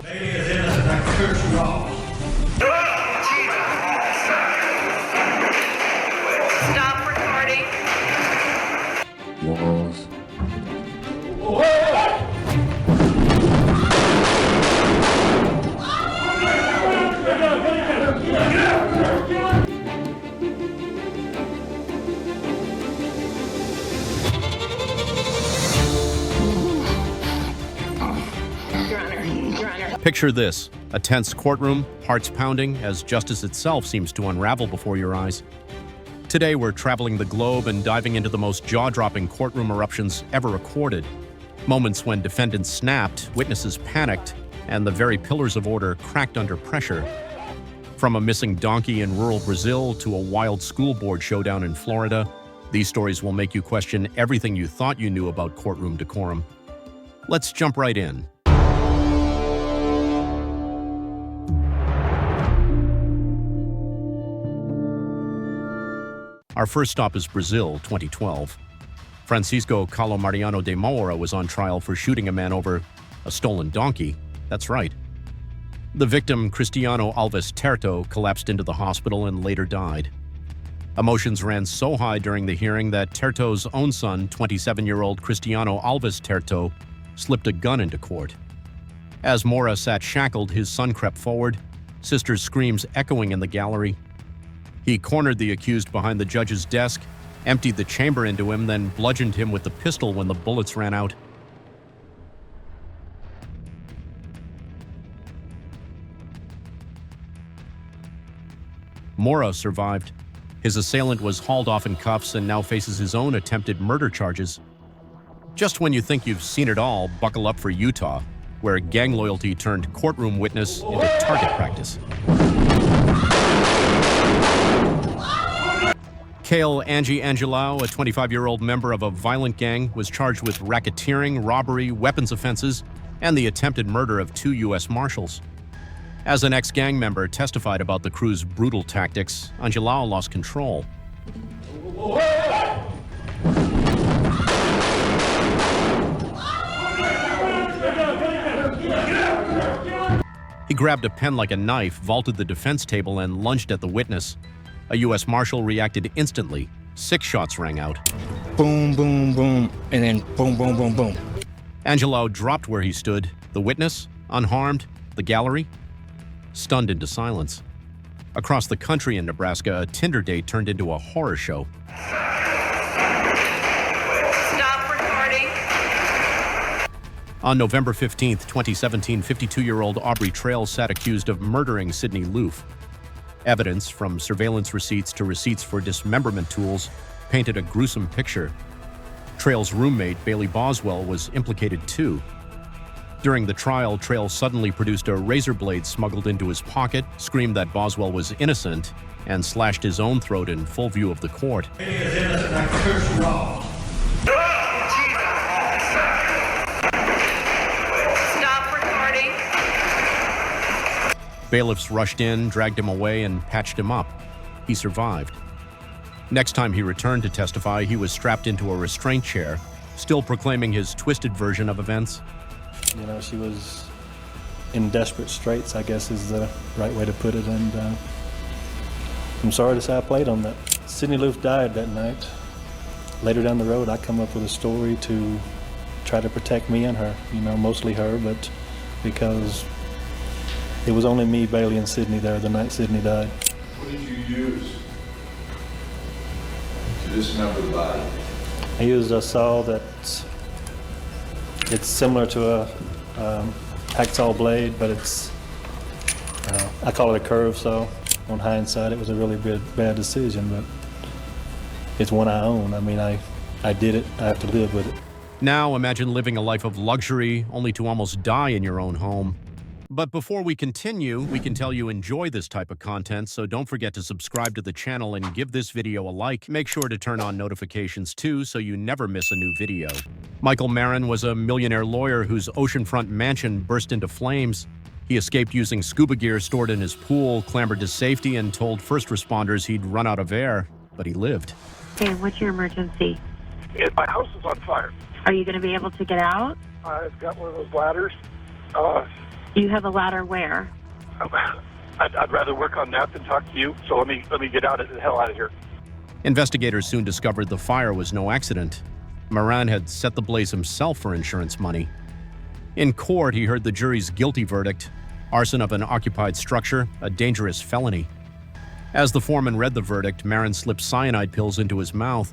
Lady is innocent. I curse you all. Stop recording. Walls. Picture this, a tense courtroom, hearts pounding, as justice itself seems to unravel before your eyes. Today we're traveling the globe and diving into the most jaw-dropping courtroom eruptions ever recorded. Moments when defendants snapped, witnesses panicked, and the very pillars of order cracked under pressure. From a missing donkey in rural Brazil to a wild school board showdown in Florida, these stories will make you question everything you thought you knew about courtroom decorum. Let's jump right in. Our first stop is Brazil, 2012. Francisco Carlo Mariano de Moura was on trial for shooting a man over a stolen donkey. That's right. The victim, Cristiano Alves Terto, collapsed into the hospital and later died. Emotions ran so high during the hearing that Terto's own son, 27-year-old Cristiano Alves Terto, slipped a gun into court. As Moura sat shackled, his son crept forward, sister's screams echoing in the gallery. He cornered the accused behind the judge's desk, emptied the chamber into him, then bludgeoned him with the pistol when the bullets ran out. Moura survived. His assailant was hauled off in cuffs and now faces his own attempted murder charges. Just when you think you've seen it all, buckle up for Utah, where gang loyalty turned courtroom witness into target practice. Cale Angie Angelou, a 25-year-old member of a violent gang, was charged with racketeering, robbery, weapons offenses, and the attempted murder of 2 U.S. Marshals. As an ex-gang member testified about the crew's brutal tactics, Angelou lost control. He grabbed a pen like a knife, vaulted the defense table, and lunged at the witness. A U.S. Marshal reacted instantly. 6 shots rang out. Boom, boom, boom, and then boom, boom, boom, boom. Angelou dropped where he stood. The witness, unharmed. The gallery, stunned into silence. Across the country in Nebraska, a Tinder date turned into a horror show. Stop recording. On November 15, 2017, 52-year-old Aubrey Trail sat accused of murdering Sidney Loof. Evidence, from surveillance receipts to receipts for dismemberment tools, painted a gruesome picture. Trail's roommate, Bailey Boswell, was implicated too. During the trial, Trail suddenly produced a razor blade smuggled into his pocket, screamed that Boswell was innocent, and slashed his own throat in full view of the court. Lady is innocent. I curse you all. Stop recording. Bailiffs rushed in, dragged him away, and patched him up. He survived. Next time he returned to testify, he was strapped into a restraint chair, still proclaiming his twisted version of events. You know, she was in desperate straits, I guess is the right way to put it, and I'm sorry to say I played on that. Sidney Loof died that night. Later down the road, I come up with a story to try to protect me and her, you know, mostly her, but because it was only me, Bailey, and Sidney there the night Sidney died. What did you use to dismember the body? I used a saw that it's similar to a hacksaw blade, but it's I call it a curve saw. On hindsight, it was a really bad decision, but it's one I own. I mean, I did it. I have to live with it. Now imagine living a life of luxury only to almost die in your own home. But before we continue, we can tell you enjoy this type of content, so don't forget to subscribe to the channel and give this video a like. Make sure to turn on notifications too, so you never miss a new video. Michael Marin was a millionaire lawyer whose oceanfront mansion burst into flames. He escaped using scuba gear stored in his pool, clambered to safety, and told first responders he'd run out of air, but he lived. And what's your emergency? My house is on fire. Are you going to be able to get out? I've got one of those ladders. You have a ladder where? I'd rather work on that than talk to you. So let me get the hell out of here. Investigators soon discovered the fire was no accident. Moran had set the blaze himself for insurance money. In court, he heard the jury's guilty verdict: arson of an occupied structure, a dangerous felony. As the foreman read the verdict, Marin slipped cyanide pills into his mouth.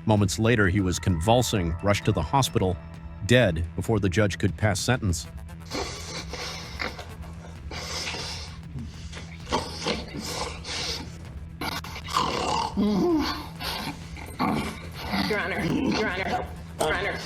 Moments later, he was convulsing, rushed to the hospital, dead before the judge could pass sentence. Your Honor, Your Honor, Your Honor.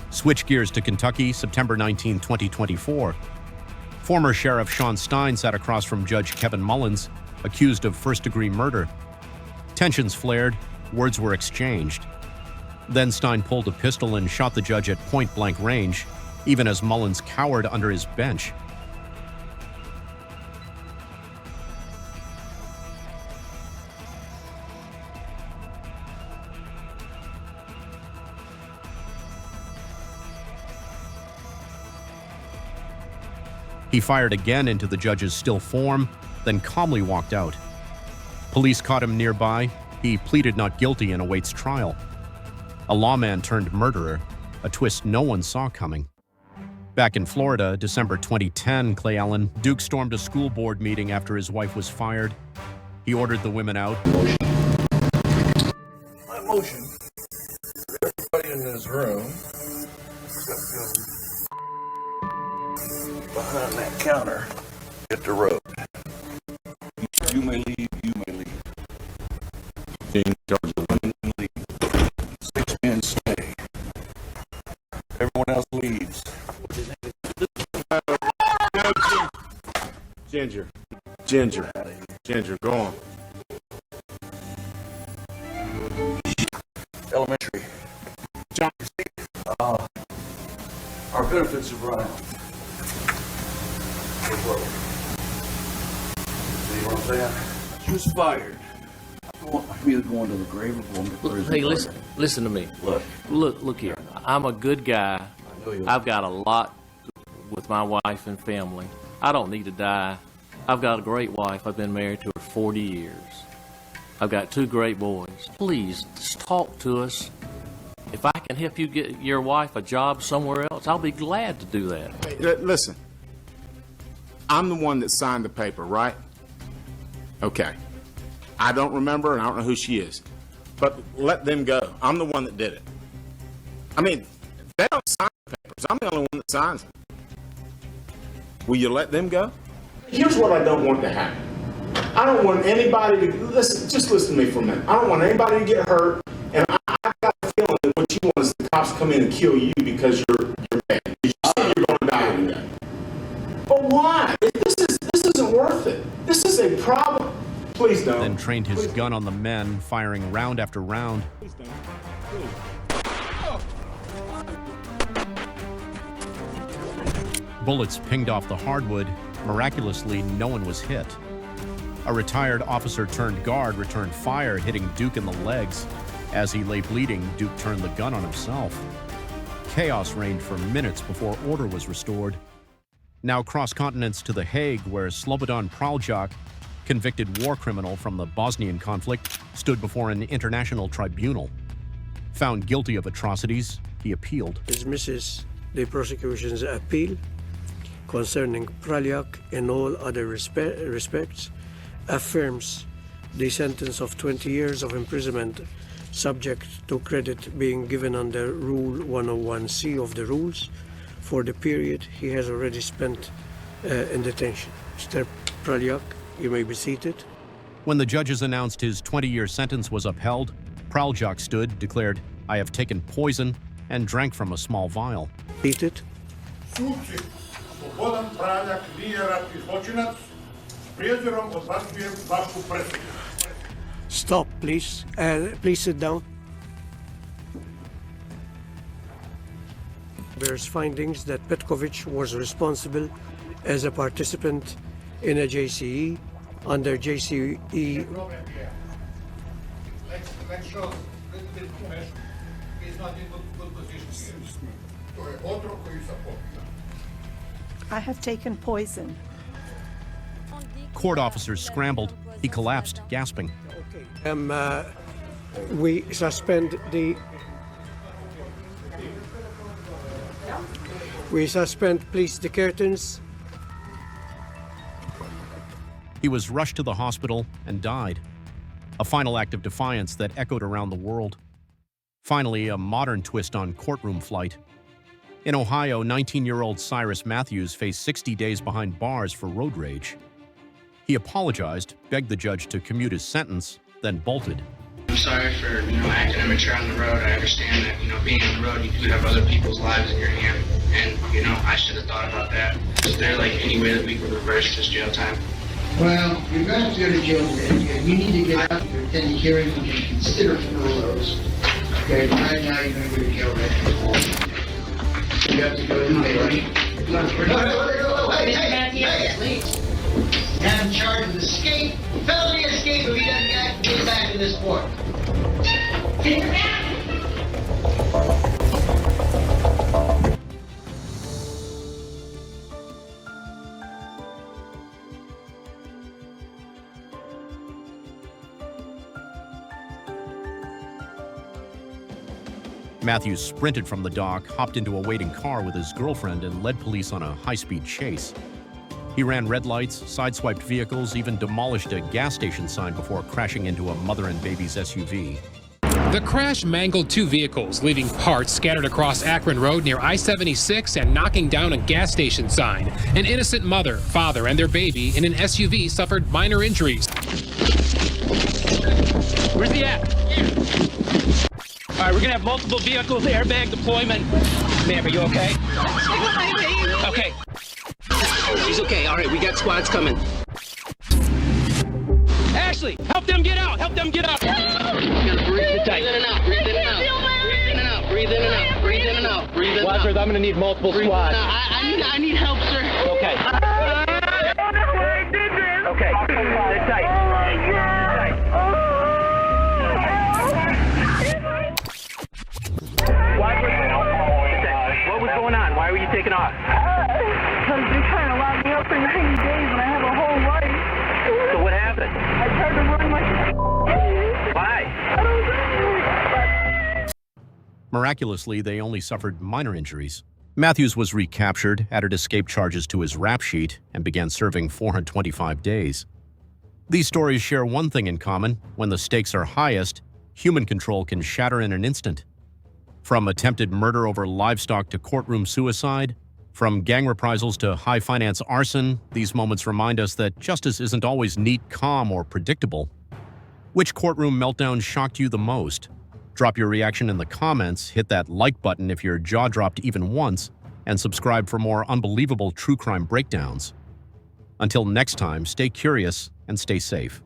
Switch gears to Kentucky, September 19, 2024. Former Sheriff Sean Stein sat across from Judge Kevin Mullins, accused of first-degree murder. Tensions flared, words were exchanged. Then Stein pulled a pistol and shot the judge at point-blank range, even as Mullins cowered under his bench. He fired again into the judge's still form, then calmly walked out. Police caught him nearby. He pleaded not guilty and awaits trial. A lawman turned murderer, a twist no one saw coming. Back in Florida, December 2010, Clay Allen, Duke stormed a school board meeting after his wife was fired. He ordered the women out. My motion. Everybody in this room. Behind that counter. Hit the road. You may leave. You may leave. In charge of women leave. 6 men stay. Everyone else leaves. Ginger, go on. Elementary. John, Our benefits have run out. See what I'm saying? She was fired. I'm either going to the grave or going to prison. Hey, listen to me. Look here. I'm a good guy. I know you are. I've got a lot with my wife and family. I don't need to die. I've got a great wife. I've been married to her 40 years. I've got 2 great boys. Please, just talk to us. If I can help you get your wife a job somewhere else, I'll be glad to do that. Hey, listen. I'm the one that signed the paper, right? Okay. I don't remember, and I don't know who she is. But let them go. I'm the one that did it. I mean, they don't sign the papers. I'm the only one that signs them. Will you let them go? Here's what I don't want to happen. I don't want anybody to, just listen to me for a minute. I don't want anybody to get hurt, and I've got a feeling that what you want is the cops come in and kill you because you're bad. You say you're going to die today. But why? This isn't worth it. This is a problem. Please don't. Then trained his gun on the men, firing round after round. Please don't. Please. Bullets pinged off the hardwood. Miraculously, no one was hit. A retired officer turned guard returned fire, hitting Duke in the legs. As he lay bleeding, Duke turned the gun on himself. Chaos reigned for minutes before order was restored. Now cross continents to The Hague, where Slobodan Praljak, convicted war criminal from the Bosnian conflict, stood before an international tribunal. Found guilty of atrocities, he appealed. Dismisses the prosecution's appeal concerning Praljak in all other respects, affirms the sentence of 20 years of imprisonment subject to credit being given under Rule 101C of the rules for the period he has already spent in detention. Mr. Praljak, you may be seated. When the judges announced his 20-year sentence was upheld, Praljak stood, declared, "I have taken poison," and drank from a small vial. Seated. slobodan Praljak nije ratni zločinac. S prijezirom odbacujem vašu presudu. Stop, please. Please sit down. There's findings that Petkovic was responsible as a participant in a JCE under JCE. Let's show a little bit of compassion. He's not in good position here. To je otrok koji se popija. I have taken poison. Court officers scrambled. He collapsed, gasping. We suspend the. We suspend, please, the curtains. He was rushed to the hospital and died. A final act of defiance that echoed around the world. Finally, a modern twist on Courtroom flight. In Ohio, 19-year-old Cyrus Matthews faced 60 days behind bars for road rage. He apologized, begged the judge to commute his sentence, then bolted. I'm sorry for, acting immature on the road. I understand that, being on the road, you do have other people's lives in your hand. And, I should have thought about that. Is there, any way that we could reverse this jail time? Well, you're going to have to go to jail today. You need to get out to attend the hearing and consider furloughs. Okay, right now you're going to go to jail right. You have to go to the please. Have him charged with escape, felony escape if he doesn't get back to this court. Get him back! Matthews sprinted from the dock, hopped into a waiting car with his girlfriend, and led police on a high-speed chase. He ran red lights, sideswiped vehicles, even demolished a gas station sign before crashing into a mother and baby's SUV. The crash mangled two vehicles, leaving parts scattered across Akron Road near I-76 and knocking down a gas station sign. An innocent mother, father, and their baby in an SUV suffered minor injuries. Where's he at? All right, we're gonna have multiple vehicles, airbag deployment. Ma'am, are you okay? Okay. She's okay. All right, we got squads coming. Ashley, help them get out. Help them get out. You gotta breathe in and out. Breathe in and out. Breathe in and out. Breathe in and out. Breathe in and out. Breathe in and out. Watchers, I'm gonna need multiple squads. I need help, sir. Okay. Okay. Sit tight. What was going on? Why were you taking off? Because they're trying to lock me up for 90 days and I have a whole life. So what happened? I tried to run my... Why? I don't know. Miraculously, they only suffered minor injuries. Matthews was recaptured, added escape charges to his rap sheet, and began serving 425 days. These stories share one thing in common: when the stakes are highest, human control can shatter in an instant. From attempted murder over livestock to courtroom suicide, from gang reprisals to high-finance arson, these moments remind us that justice isn't always neat, calm, or predictable. Which courtroom meltdown shocked you the most? Drop your reaction in the comments, hit that like button if your jaw dropped even once, and subscribe for more unbelievable true crime breakdowns. Until next time, stay curious and stay safe.